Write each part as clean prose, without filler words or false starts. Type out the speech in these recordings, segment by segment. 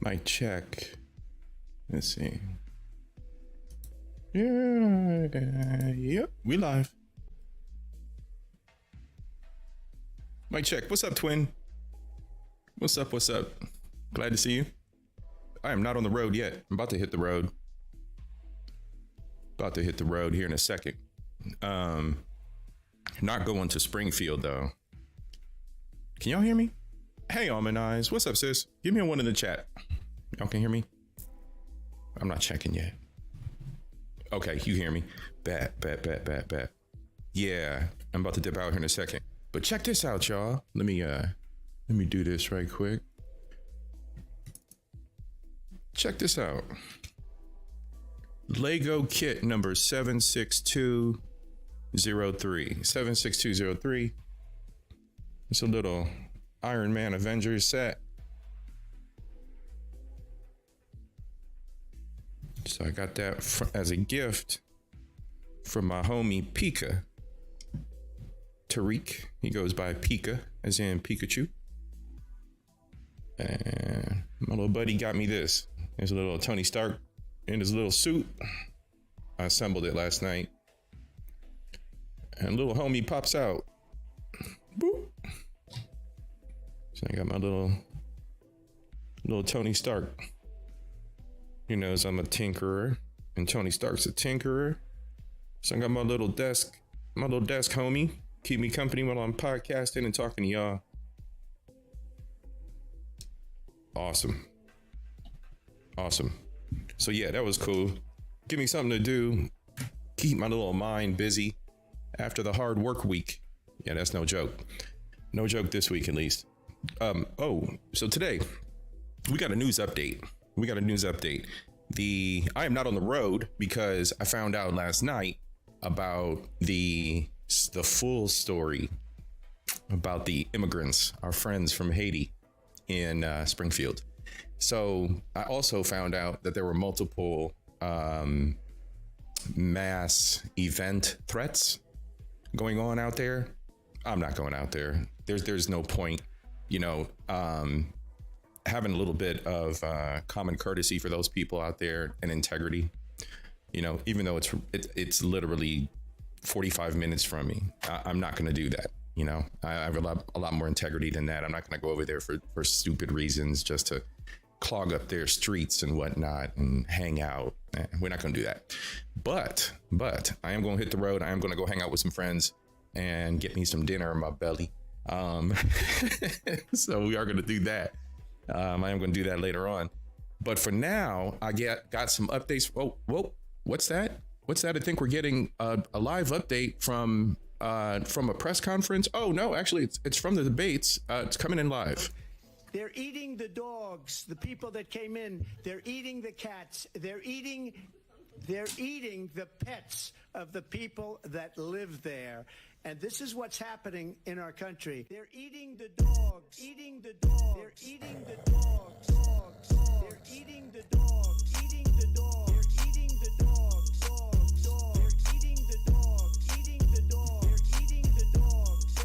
Mic check. Let's see. Yeah, yep, we live. Mic check. What's up, twin? What's up? What's up? Glad to see you. I am not on the road yet. I'm about to hit the road. About to hit the road here in a second. Not going to Springfield though. Can y'all hear me? Hey, Almond Eyes. What's up, sis? Give me a one in the chat. Y'all can hear me? I'm not checking yet. Okay, you hear me. Bet. Yeah, I'm about to dip out here in a second. But check this out, y'all. Let me do this right quick. Check this out. Lego kit number 76203. 76203. It's a little Iron Man Avengers set. So I got that as a gift from my homie Pika. Tariq. He goes by Pika, as in Pikachu. And my little buddy got me this. There's a little Tony Stark in his little suit. I assembled it last night. And little homie pops out. Boop. So I got my little Tony Stark. He knows I'm a tinkerer, and Tony Stark's a tinkerer. So I got my little desk homie. Keep me company while I'm podcasting and talking to y'all. Awesome. So yeah, that was cool. Give me something to do. Keep my little mind busy after the hard work week. Yeah, that's no joke. No joke this week, at least. So today we got a news update. I am not on the road because I found out last night about the full story about the immigrants, our friends from Haiti in Springfield. So I also found out that there were multiple mass event threats going on out there. I'm not going out there. There's no point, having a little bit of common courtesy for those people out there and integrity, even though it's literally 45 minutes from me. I'm not going to do that. I have a lot more integrity than that. I'm not going to go over there for stupid reasons just to clog up their streets and whatnot and hang out. We're not going to do that. But I am going to hit the road. I am going to go hang out with some friends and get me some dinner in my belly. So we are going to do that. I am going to do that later on. But for now, I got some updates. Whoa, what's that? I think we're getting a live update from a press conference. Oh no, actually it's from the debates. It's coming in live. They're eating the dogs, the people that came in. They're eating the cats. They're eating the pets of the people that live there. And this is what's happening in our country. They're eating the dogs. They're eating the dogs. They're eating the dogs. They're eating the dogs. They're eating the dogs. They're eating the dogs. They're eating the dogs.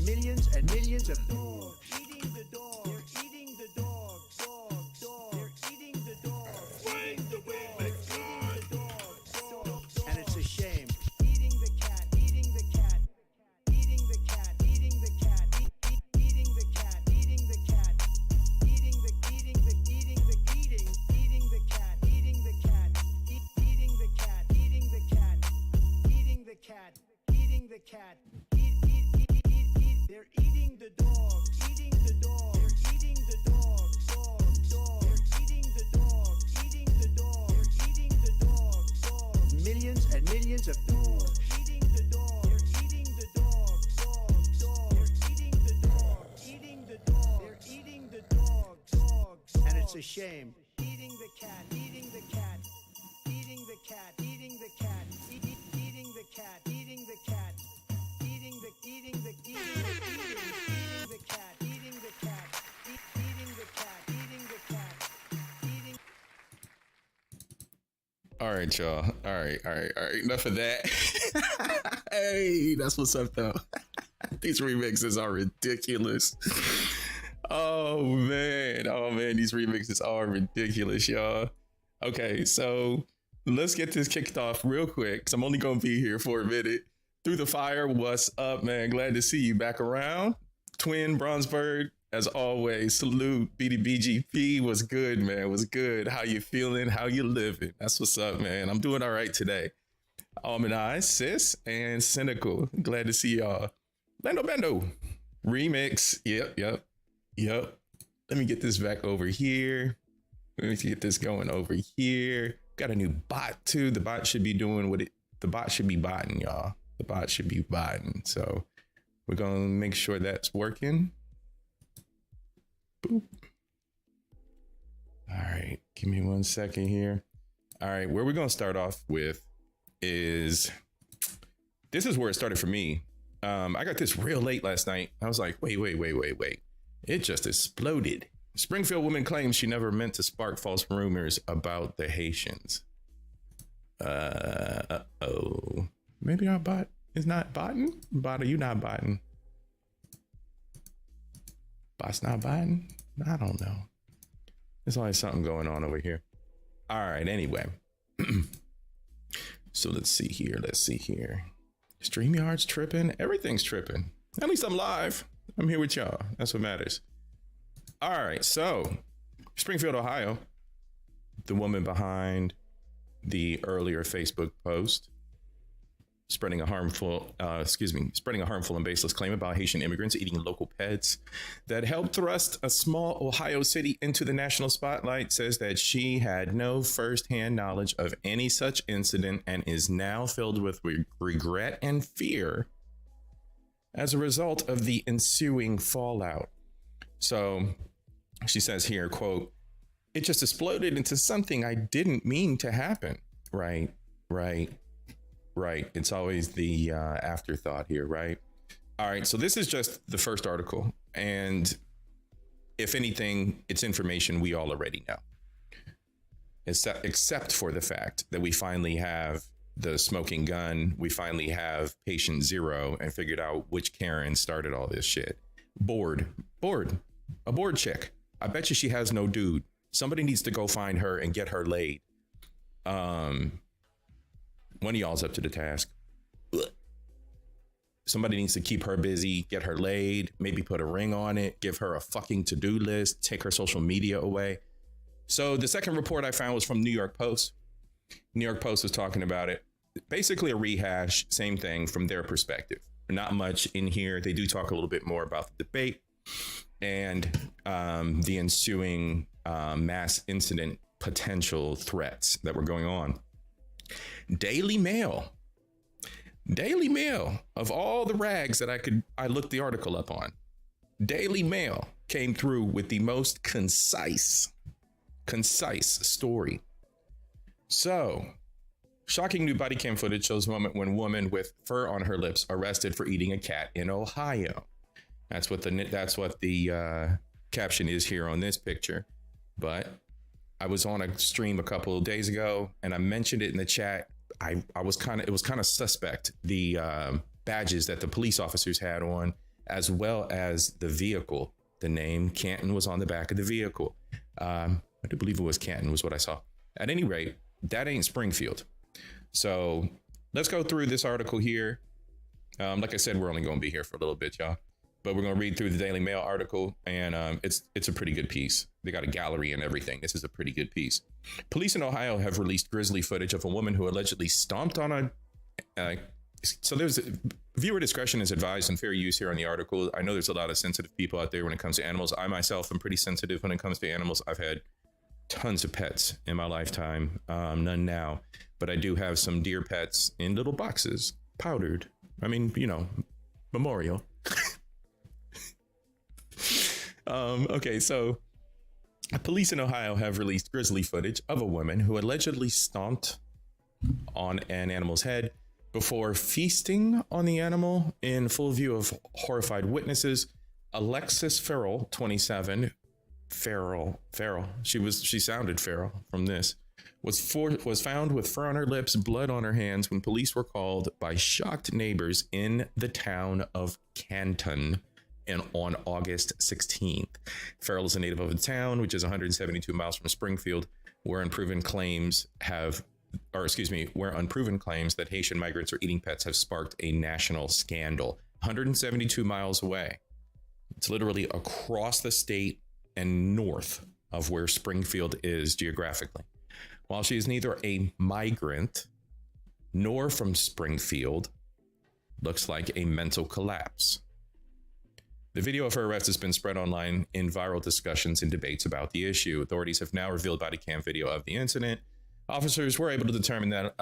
Millions and millions of dogs. Eating the dogs. They're eating the dogs. They're eating the dogs. Eating the dogs. Eating the dogs. And it's a shame. Eating the cat. Eating the cat. Eating the cat. Eating the cat. Eating the cat. Eating the cat. Eating the cat. Eating the cat. Eating the cat. Eating the cat. Eating the cat. Eating the cat. Eating the cat. They're eating the dog. Eating the dog. They're eating the dog. They're eating the dog. Eating the dog. They're eating the dog. Millions and millions of dogs. Eating the dog. They're eating the dog. They're eating the dog. Eating the dog. They're eating the dog. And it's a shame. Eating the cat. Eating the cat. Eating the cat. Eating the cat. Eating the cat. Eating the cat. Eating the cat. Eating the cat. Eating the cat. Eating the cat. All right, y'all. All right. Enough of that. Hey, that's what's up though. These remixes are ridiculous. Oh man, these remixes are ridiculous, y'all. Okay, so let's get this kicked off real quick because I'm only gonna be here for a minute. Through the fire, what's up, man? Glad to see you back around. Twin Bronzeberg, as always. Salute. BDBGP was good, man. Was good. How you feeling? How you living? That's what's up, man. I'm doing all right today. Almond Eyes, Sis, and Cynical. Glad to see y'all. Bando remix. Yep. Let me get this back over here. Let me get this going over here. Got a new bot too. The bot should be doing what the bot should be botting, y'all. The bot should be botting. So we're gonna make sure that's working. Boop. All right, give me 1 second here. All right, where we're gonna start off with is this is where it started for me. I got this real late last night. I was like, wait. It just exploded. Springfield woman claims she never meant to spark false rumors about the Haitians. Oh. Maybe our bot is not botting? Bot, are you not botting? Bot's not botting? I don't know. There's always something going on over here. All right, anyway. So let's see here. StreamYard's tripping. Everything's tripping. At least I'm live. I'm here with y'all. That's what matters. All right. So Springfield, Ohio, the woman behind the earlier Facebook post spreading a harmful and baseless claim about Haitian immigrants eating local pets that helped thrust a small Ohio city into the national spotlight, says that she had no firsthand knowledge of any such incident and is now filled with regret and fear as a result of the ensuing fallout. So she says here, quote, "It just exploded into something I didn't mean to happen." Right. It's always the afterthought here, right? All right, so this is just the first article. And if anything, it's information we all already know. Except for the fact that we finally have the smoking gun. We finally have patient zero and figured out which Karen started all this shit. Bored. A bored chick. I bet you she has no dude. Somebody needs to go find her and get her laid. One of y'all's up to the task. Somebody needs to keep her busy, get her laid, maybe put a ring on it, give her a fucking to-do list, take her social media away. So the second report I found was from New York Post. New York Post was talking about it. Basically a rehash, same thing from their perspective. Not much in here. They do talk a little bit more about the debate and the ensuing mass incident potential threats that were going on. Daily Mail, of all the rags that I looked the article up on, Daily Mail came through with the most concise story. So, shocking new body cam footage shows a moment when a woman with fur on her lips arrested for eating a cat in Ohio. That's what the caption is here on this picture. But I was on a stream a couple of days ago and I mentioned it in the chat. It was kind of suspect, the badges that the police officers had on, as well as the vehicle. The name Canton was on the back of the vehicle. I do believe it was Canton was what I saw. At any rate, that ain't Springfield. So let's go through this article here. Like I said, we're only going to be here for a little bit, y'all. But we're going to read through the Daily Mail article, and it's a pretty good piece. They got a gallery and everything. This is a pretty good piece. Police in Ohio have released grisly footage of a woman who allegedly stomped on so there's viewer discretion is advised and fair use here on the article. I know there's a lot of sensitive people out there when it comes to animals. I myself am pretty sensitive when it comes to animals. I've had tons of pets in my lifetime, none now, but I do have some deer pets in little boxes, powdered. I mean, memorial. Okay, so police in Ohio have released grisly footage of a woman who allegedly stomped on an animal's head before feasting on the animal in full view of horrified witnesses. Alexis Farrell, 27, Farrell. She sounded feral from this. Was found with fur on her lips, blood on her hands when police were called by shocked neighbors in the town of Canton and on August 16th. Farrell is a native of the town, which is 172 miles from Springfield, where unproven claims that Haitian migrants are eating pets have sparked a national scandal. 172 miles away. It's literally across the state and north of where Springfield is geographically. While she is neither a migrant nor from Springfield, looks like a mental collapse. The video of her arrest has been spread online in viral discussions and debates about the issue. Authorities have now revealed body cam video of the incident. Officers were able to determine that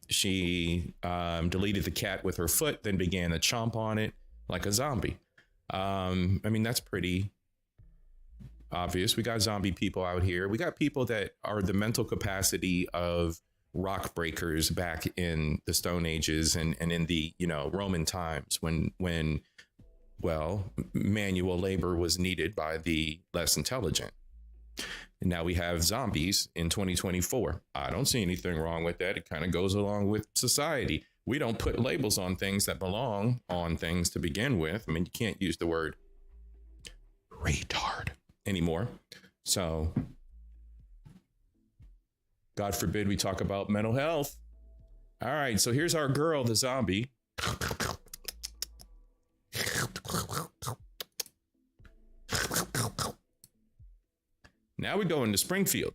she deleted the cat with her foot, then began to chomp on it like a zombie. I mean, that's pretty obvious. We got zombie people out here. We got people that are the mental capacity of rock breakers back in the Stone Ages and in the, Roman times when manual labor was needed by the less intelligent. And now we have zombies in 2024. I don't see anything wrong with that. It kind of goes along with society. We don't put labels on things that belong on things to begin with. I mean, you can't use the word retard anymore. So God forbid we talk about mental health. All right, so here's our girl, the zombie. Now we go into Springfield.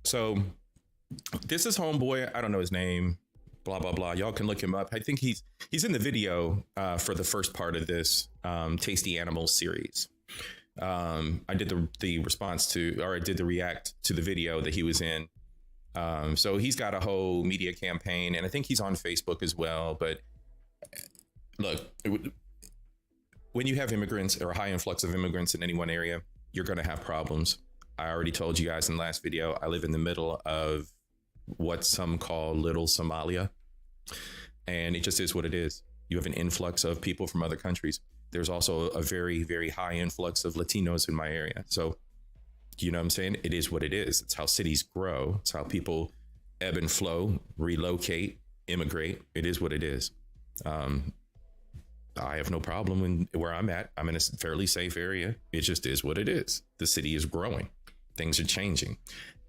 So this is homeboy. I don't know his name. Blah, blah, blah. Y'all can look him up. I think he's in the video for the first part of this Tasty Animals series. I did the react to the video that he was in. So he's got a whole media campaign, and I think he's on Facebook as well. But look, when you have immigrants or a high influx of immigrants in any one area, you're going to have problems. I already told you guys in the last video, I live in the middle of what some call Little Somalia. And it just is what it is. You have an influx of people from other countries. There's also a very, very high influx of Latinos in my area. So, you know what I'm saying? It is what it is. It's how cities grow. It's how people ebb and flow, relocate, immigrate. It is what it is. I have no problem where I'm at. I'm in a fairly safe area. It just is what it is. The city is growing. Things are changing.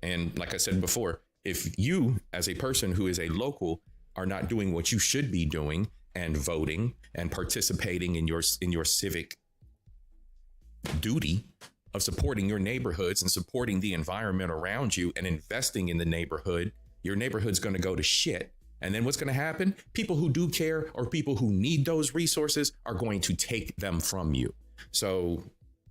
And like I said before, if you as a person who is a local are not doing what you should be doing and voting and participating in your civic duty of supporting your neighborhoods and supporting the environment around you and investing in the neighborhood, your neighborhood's going to go to shit. And then what's going to happen? People who do care or people who need those resources are going to take them from you. So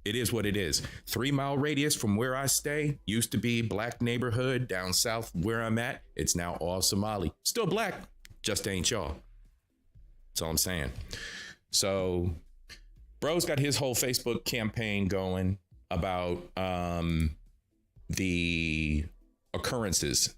it is what it is. 3 mile radius from where I stay used to be black neighborhood down south where I'm at. It's now all Somali. Still black, just ain't y'all. That's all I'm saying. So bro's got his whole Facebook campaign going about the occurrences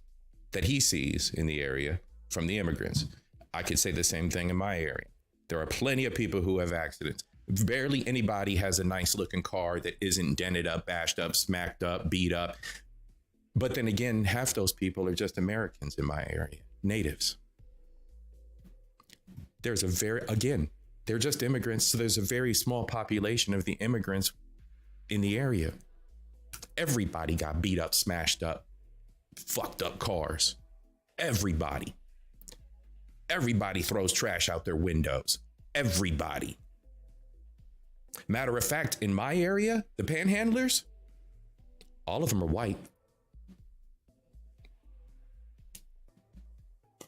that he sees in the area from the immigrants. I could say the same thing in my area. There are plenty of people who have accidents. Barely anybody has a nice looking car that isn't dented up, bashed up, smacked up, beat up. But then again, half those people are just Americans in my area, natives. They're just immigrants. So there's a very small population of the immigrants in the area. Everybody got beat up, smashed up, fucked up cars. Everybody throws trash out their windows. Everybody. Matter of fact, in my area, the panhandlers, all of them are white.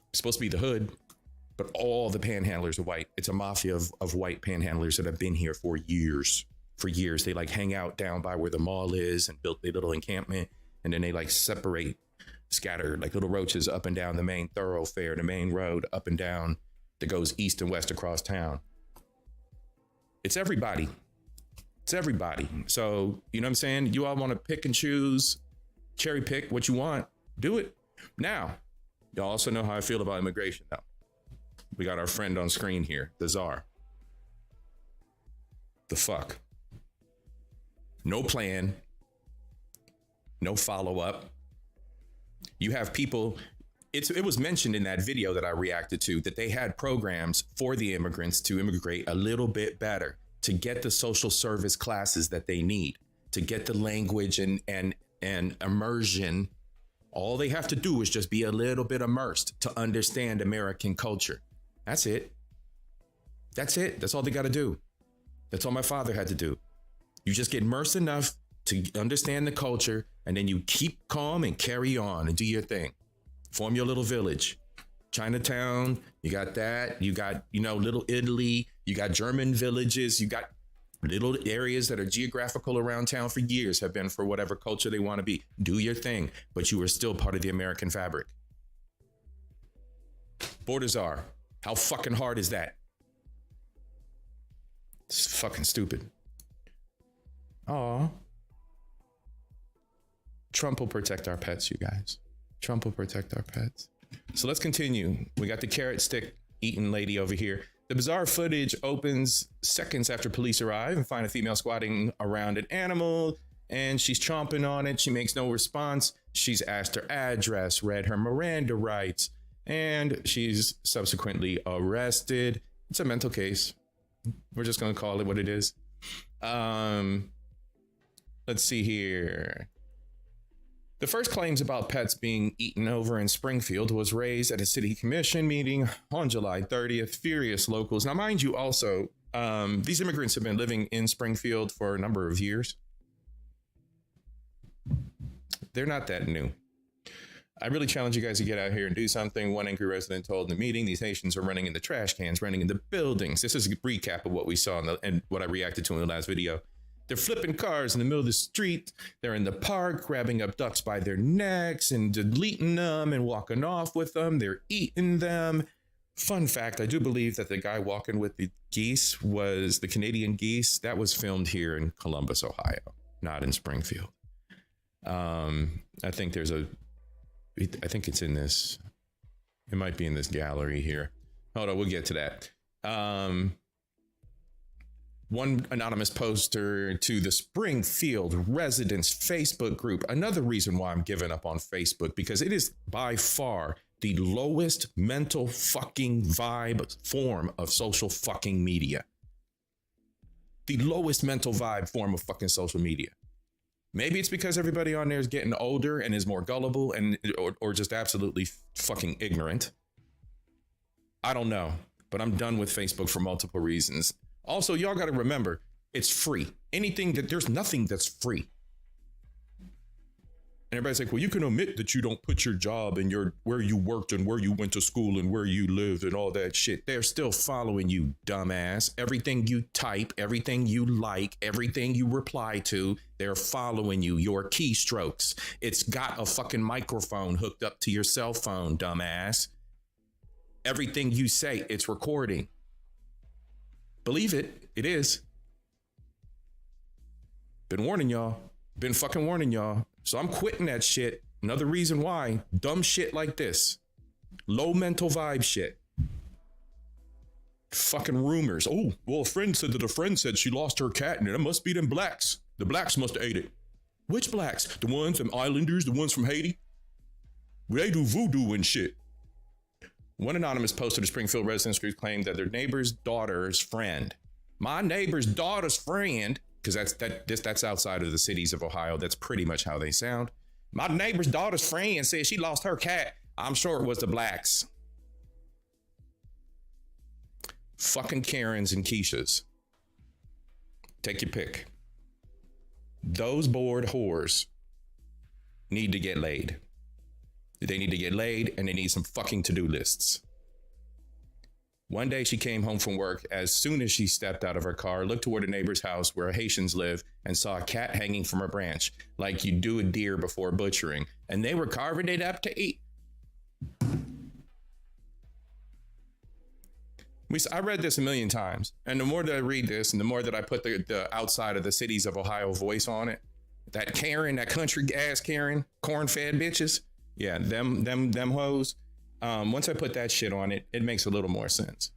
It's supposed to be the hood, but all the panhandlers are white. It's a mafia of white panhandlers that have been here for years. For years, they like hang out down by where the mall is and built their little encampment. And then they like separate, scatter like little roaches up and down the main thoroughfare, the main road up and down that goes east and west across town. It's everybody. It's everybody. So, you know what I'm saying? You all want to pick and choose, cherry pick what you want, do it. Now, y'all also know how I feel about immigration now. We got our friend on screen here, the czar. The fuck? No plan. No follow-up. You have people it was mentioned in that video that I reacted to that they had programs for the immigrants to immigrate a little bit better, to get the social service classes that they need, to get the language and immersion. All they have to do is just be a little bit immersed to understand American culture. That's it. That's it. That's all they got to do. That's all my father had to do. You just get immersed enough to understand the culture, and then you keep calm and carry on and do your thing. Form your little village. Chinatown, you got that. You got, Little Italy. You got German villages. You got little areas that are geographical around town for years, have been for whatever culture they want to be. Do your thing, but you are still part of the American fabric. Borders are. How fucking hard is that? It's fucking stupid. Aw. Trump will protect our pets, you guys. Trump will protect our pets. So let's continue. We got the carrot stick eating lady over here. The bizarre footage opens seconds after police arrive and find a female squatting around an animal, and she's chomping on it. She makes no response. She's asked her address, read her Miranda rights, and she's subsequently arrested. It's a mental case. We're just going to call it what it is. Let's see here. The first claims about pets being eaten over in Springfield was raised at a city commission meeting on July 30th. Furious locals. Now, mind you, also, these immigrants have been living in Springfield for a number of years. They're not that new. I really challenge you guys to get out here and do something. One angry resident told in the meeting, these Haitians are running in the trash cans, running in the buildings. This is a recap of what we saw and what I reacted to in the last video. They're flipping cars in the middle of the street. They're in the park, grabbing up ducks by their necks and deleting them and walking off with them. They're eating them. Fun fact, I do believe that the guy walking with the geese was the Canadian geese. That was filmed here in Columbus, Ohio, not in Springfield. I think it's in this. It might be in this gallery here. Hold on, we'll get to that. One anonymous poster to the Springfield residents Facebook group. Another reason why I'm giving up on Facebook, because it is by far the lowest mental fucking vibe form of social fucking media. The lowest mental vibe form of fucking social media. Maybe it's because everybody on there is getting older and is more gullible and or just absolutely fucking ignorant. I don't know, but I'm done with Facebook for multiple reasons. Also, y'all got to remember, it's free. There's nothing that's free. And everybody's like, well, you can admit that you don't put your job and where you worked and where you went to school and where you lived and all that shit. They're still following you, dumbass. Everything you type, everything you like, everything you reply to, they're following you. Your keystrokes. It's got a fucking microphone hooked up to your cell phone, dumbass. Everything you say, it's recording. Believe it, it is. Been warning y'all. Been fucking warning y'all. So I'm quitting that shit. Another reason why. Dumb shit like this. Low mental vibe shit. Fucking rumors. Oh, well, a friend said that a friend said she lost her cat and it must be them blacks. The blacks must have ate it. Which blacks? The ones, them islanders, the ones from Haiti? They do voodoo and shit. One anonymous poster to Springfield residents group claimed that their neighbor's daughter's friend, my neighbor's daughter's friend, because that's outside of the cities of Ohio. That's pretty much how they sound. My neighbor's daughter's friend said she lost her cat. I'm sure it was the blacks. Fucking Karens and Keishas. Take your pick. Those bored whores need to get laid. They need to get laid and they need some fucking to-do lists. One day she came home from work. As soon as she stepped out of her car, looked toward a neighbor's house where Haitians live and saw a cat hanging from a branch like you do a deer before butchering. And they were carving it up to eat. I read this a million times. And the more that I read this and the more that I put the outside of the cities of Ohio voice on it, that Karen, that country ass Karen, corn-fed bitches. Yeah, them hoes. Once I put that shit on it, it makes a little more sense.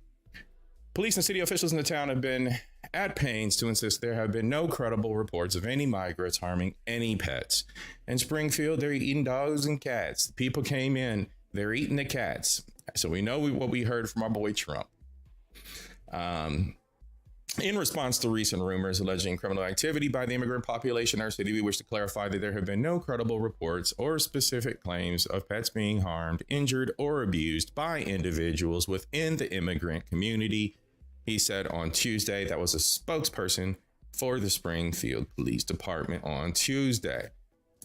Police and city officials in the town have been at pains to insist there have been no credible reports of any migrants harming any pets. In Springfield, they're eating dogs and cats. People came in They're eating the cats. So we know what we heard from our boy Trump. In response to recent rumors alleging criminal activity by the immigrant population in our city, we wish to clarify that there have been no credible reports or specific claims of pets being harmed, injured, or abused by individuals within the immigrant community, he said on Tuesday. That was a spokesperson for the Springfield Police Department on Tuesday.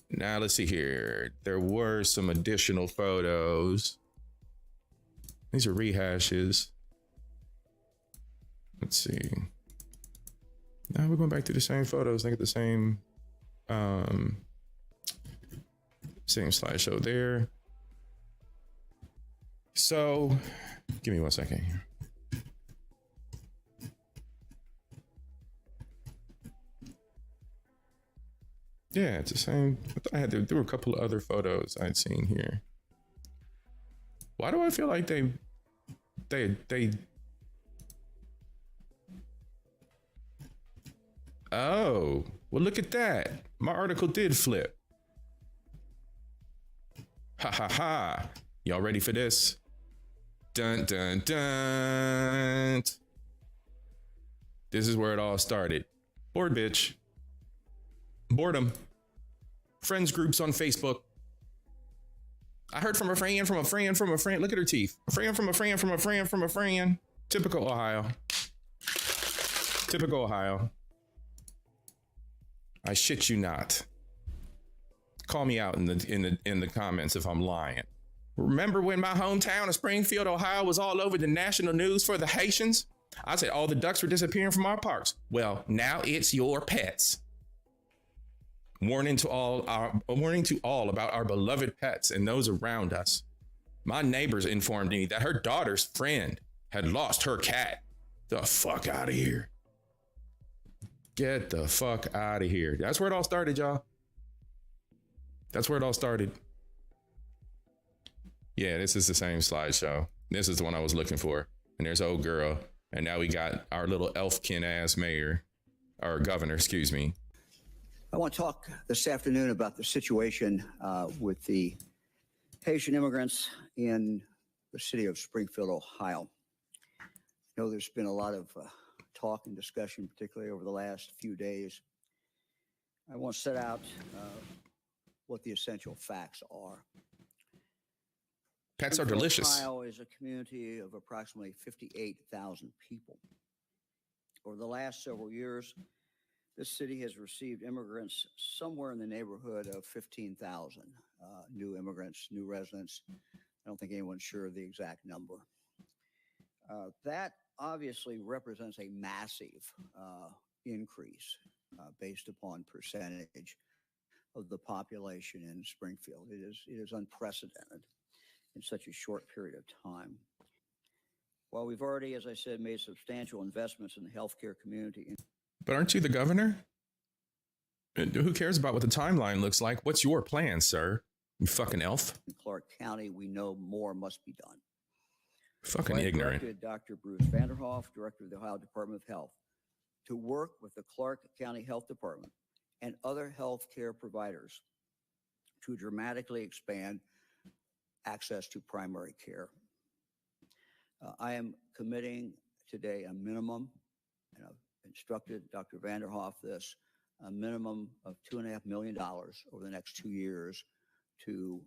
Now, let's see here. There were some additional photos. These are rehashes. Let's see. Now we're going back to the same photos. I get the same slideshow there. So, give me 1 second here. Yeah, it's the same. There were a couple of other photos I'd seen here. Why do I feel like they Oh, well, look at that. My article did flip. Ha ha ha. Y'all ready for this? Dun dun dun. This is where it all started. Bored bitch. Boredom. Friends groups on Facebook. I heard from a friend, from a friend, from a friend. Look at her teeth. A friend, from a friend, from a friend, from a friend. Typical Ohio. Typical Ohio. I shit you not. Call me out in the comments if I'm lying. Remember when my hometown of Springfield, Ohio was all over the national news for the Haitians? I said all the ducks were disappearing from our parks. Well, now it's your pets. Warning to all about our beloved pets and those around us. My neighbors informed me that her daughter's friend had lost her cat. The fuck out of here. Get the fuck out of here. That's where it all started, y'all. That's where it all started. Yeah, this is the same slideshow. This is the one I was looking for. And there's old girl. And now we got our little elfkin ass mayor, or governor, excuse me. I want to talk this afternoon about the situation with the Haitian immigrants in the city of Springfield, Ohio. I know there's been a lot of talk and discussion, particularly over the last few days. I want to set out what the essential facts are. Pets are delicious. Ohio is a community of approximately 58,000 people. Over the last several years, this city has received immigrants somewhere in the neighborhood of 15,000 new immigrants, new residents. I don't think anyone's sure of the exact number. That obviously represents a massive increase based upon percentage of the population in Springfield. It is unprecedented in such a short period of time. While we've already, as I said, made substantial investments in the healthcare community. But aren't you the governor? Who cares about what the timeline looks like? What's your plan, sir? You fucking elf. In Clark County, we know more must be done. Fucking So ignorant. I directed Dr. Bruce Vanderhoff, director of the Ohio Department of Health, to work with the Clark County Health Department and other healthcare providers to dramatically expand access to primary care. I am committing today a minimum, and I've instructed Dr. Vanderhoff this, a minimum of $2.5 million over the next 2 years to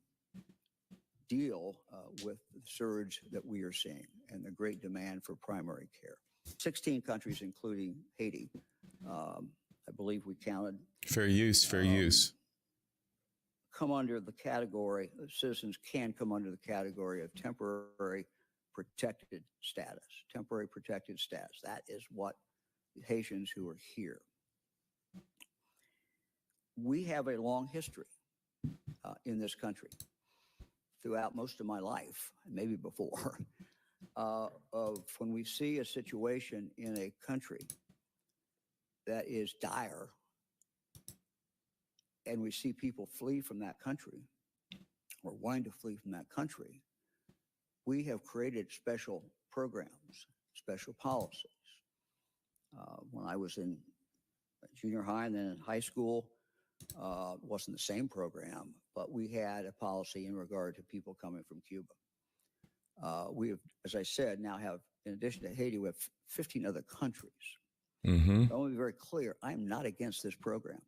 deal with the surge that we are seeing and the great demand for primary care. 16 countries, including Haiti, I believe we counted. Fair use, fair use. Come under the category, citizens can come under the category of temporary protected status. Temporary protected status. That is what the Haitians who are here. We have a long history in this country throughout most of my life, maybe before, of when we see a situation in a country that is dire and we see people flee from that country or wanting to flee from that country, we have created special programs, special policies. When I was in junior high and then in high school, It wasn't the same program, but we had a policy in regard to people coming from Cuba. We have, as I said, now have, in addition to Haiti, we have 15 other countries. Mm-hmm. I want to be very clear. I'm not against this program.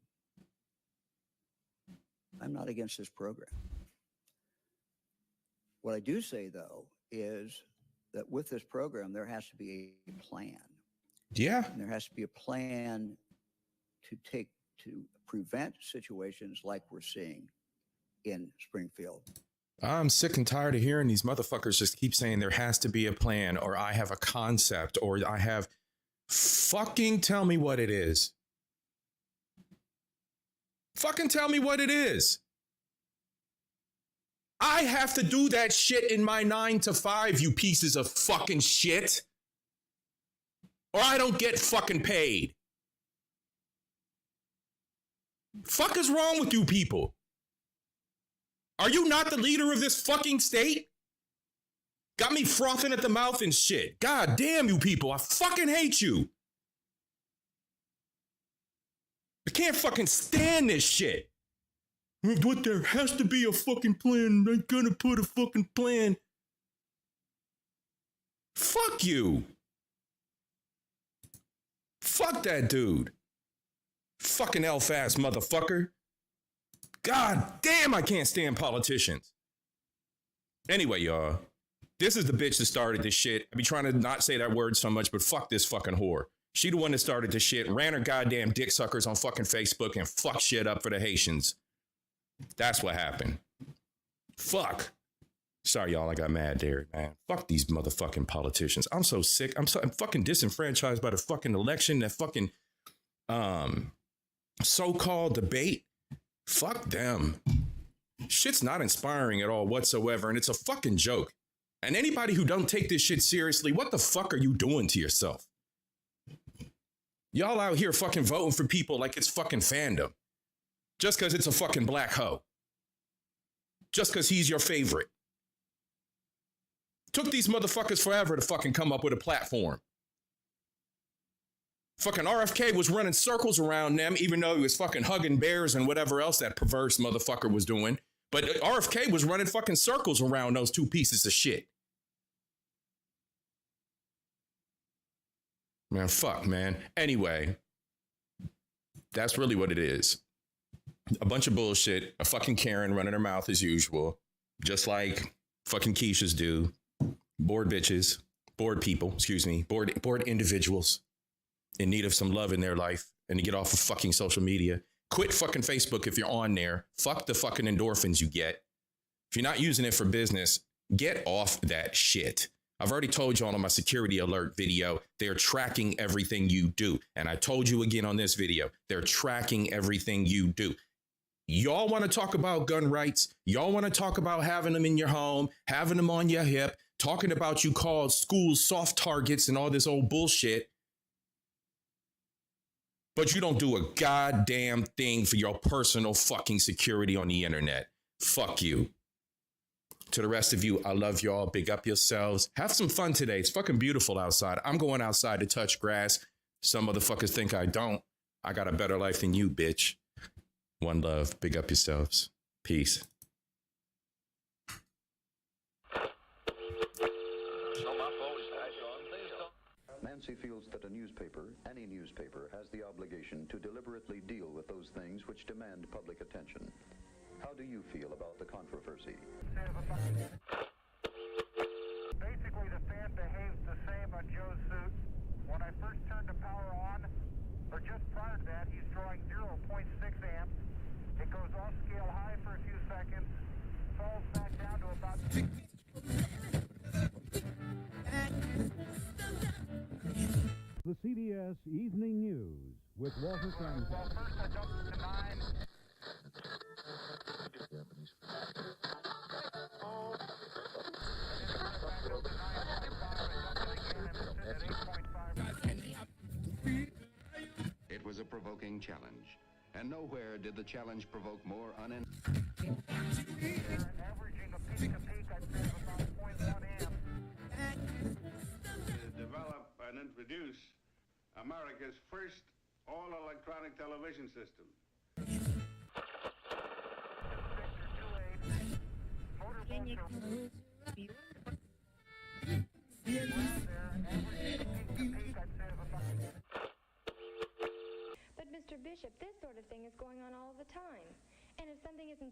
I'm not against this program. What I do say, though, is that with this program, there has to be a plan. Yeah. And there has to be a plan to prevent situations like we're seeing in Springfield. I'm sick and tired of hearing these motherfuckers just keep saying there has to be a plan, or I have a concept, or I have. Fucking tell me what it is. Fucking tell me what it is. I have to do that shit in my 9 to 5, you pieces of fucking shit. Or I don't get fucking paid. Fuck is wrong with you people? Are you not the leader of this fucking state? Got me frothing at the mouth and shit. God damn you people. I fucking hate you. I can't fucking stand this shit. What, there has to be a fucking plan. They're gonna put a fucking plan. Fuck you. Fuck that dude. Fucking elf-ass motherfucker. God damn, I can't stand politicians. Anyway, y'all. This is the bitch that started this shit. I be trying to not say that word so much, but fuck this fucking whore. She the one that started this shit, ran her goddamn dick suckers on fucking Facebook and fucked shit up for the Haitians. That's what happened. Fuck. Sorry, y'all, I got mad there, man. Fuck these motherfucking politicians. I'm so sick. I'm fucking disenfranchised by the fucking election, that fucking so-called debate. Fuck them. Shit's not inspiring at all whatsoever, and it's a fucking joke. And anybody who don't take this shit seriously, what the fuck are you doing to yourself? Y'all out here fucking voting for people like it's fucking fandom. Just because it's a fucking black hoe. Just because he's your favorite. Took these motherfuckers forever to fucking come up with a platform. Fucking RFK was running circles around them, even though he was fucking hugging bears and whatever else that perverse motherfucker was doing. But RFK was running fucking circles around those two pieces of shit. Man, fuck, man. Anyway, that's really what it is. A bunch of bullshit. A fucking Karen running her mouth as usual. Just like fucking Keishas do. Bored bitches. Bored people, excuse me. Bored individuals in need of some love in their life and to get off of fucking social media. Quit fucking Facebook if you're on there. Fuck the fucking endorphins you get. If you're not using it for business, get off that shit. I've already told you all on my security alert video, they're tracking everything you do. And I told you again on this video, they're tracking everything you do. Y'all want to talk about gun rights? Y'all want to talk about having them in your home, having them on your hip, talking about you called schools soft targets and all this old bullshit. But you don't do a goddamn thing for your personal fucking security on the internet. Fuck you. To the rest of you, I love y'all. Big up yourselves. Have some fun today. It's fucking beautiful outside. I'm going outside to touch grass. Some motherfuckers think I don't. I got a better life than you, bitch. One love. Big up yourselves. Peace. Nancy feels that a newspaper, any newspaper, has the obligation to deliberately deal with those things which demand public attention. How do you feel about the controversy? Basically, the fan behaves the same on Joe's suit. When I first turned the power on, or just prior to that, he's drawing 0.6 amps. It goes off scale high for a few seconds, falls back down to about... The CBS Evening News with Walter Campbell. Well, first I jumped to 9. It was a provoking challenge, and nowhere did the challenge provoke more Averaging a peak, I'd say of about 0.1 amp. To develop and introduce America's first all-electronic television system. But Mr. Bishop, this sort of thing is going on all the time. And if something isn't